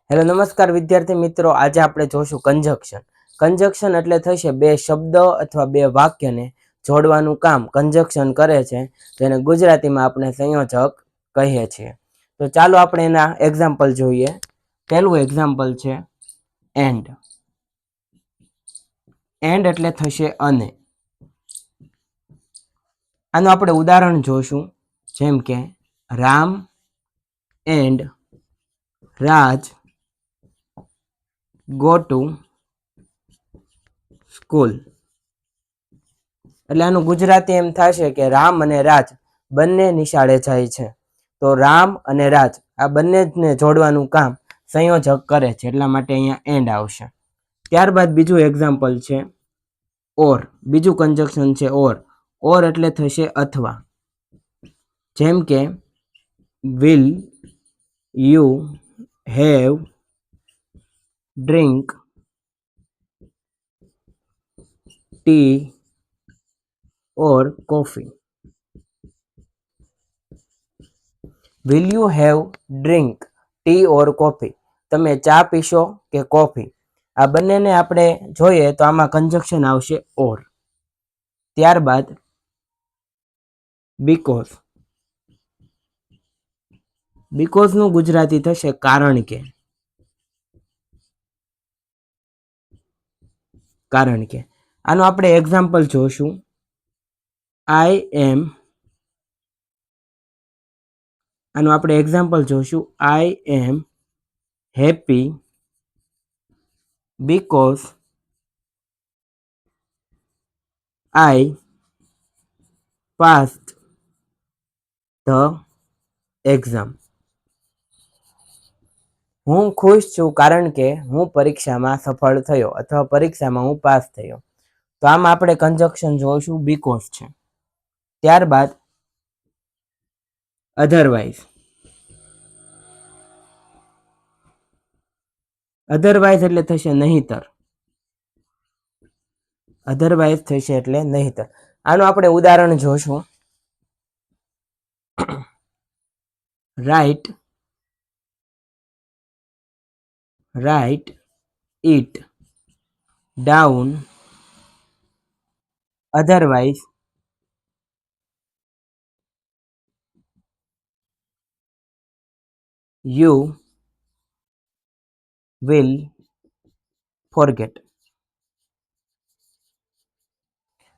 Hello નમસ્કાર વિદ્યાર્થી મિત્રો, આજે આપણે જોશું કંજક્શન. કંજક્શન એટલે થશે બે શબ્દ અથવા બે વાક્યને જોડવાનું કામ કંજક્શન કરે છે, જેને ગુજરાતીમાં આપણે સંયોજક કહીએ છીએ. તો ચાલો આપણે એના એક્ઝામ્પલ જોઈએ. પહેલું એક્ઝામ્પલ છે એન્ડ. એન્ડ એટલે થશે અને. આનું આપણે ઉદાહરણ જોશું, જેમ કે Ram and Raj go to school. એટલે આનું ગુજરાતી એમ થશે કે રામ અને રાજ બંને નિશાળે જાય છે. તો રામ અને રાજ આ બંનેને જોડવાનું કામ સંયોજક કરે છે, એટલા માટે અહીંયા એન્ડ આવશે. ત્યારબાદ બીજું એક્ઝામ્પલ છે ઓર. બીજું કંજક્શન છે ઓર. ઓર એટલે થશે અથવા. જેમ કે will you have drink tea or coffee. Will you have drink tea or coffee. તમે ચા પીશો કે કોફી. આ બંનેને આપણે જોઈએ તો આમાં કંજક્શન આવશે ઓર. ત્યારબાદ બીકોઝ. બીકોઝનું ગુજરાતી થશે કારણ કે. કારણ કે. આનું આપણે એક્ઝામ્પલ જોશું. આઈ એમ. આનું આપણે એક્ઝામ્પલ જોશું. I am happy because I passed the exam. હું ખુશ છું કારણ કે હું પરીક્ષામાં સફળ થયો અથવા પરીક્ષામાં હું પાસ થયો. તો આમાં આપણે કંજક્શન જોઈશું બીકોઝ છે. ત્યારબાદ અધરવાઇઝ. અધરવાઇઝ એટલે થશે નહીતર. અધરવાઇઝ થશે એટલે નહીતર. આનું આપણે ઉદાહરણ જોશું. Write it down otherwise you will forget.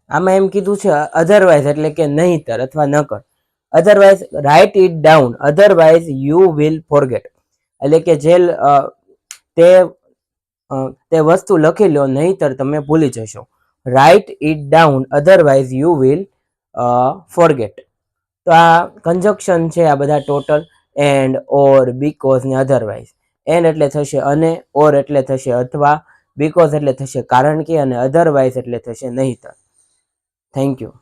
આમાં એમ કીધું છે અધરવાઇઝ એટલે કે નહીતર અથવા નકર. Otherwise write it down otherwise you will forget. એટલે કે જે તે વસ્તુ લખી લો, નહીતર તમે ભૂલી જશો. Write it down otherwise you will forget. તો આ કંજક્શન છે આ બધા ટોટલ એન્ડ ઓર બીકોઝ ને અધરવાઇઝ. એન્ડ એટલે થશે અને, ઓર એટલે થશે અથવા, બીકોઝ એટલે થશે કારણ કે, અને અધરવાઇઝ એટલે થશે નહીતર. Thank you.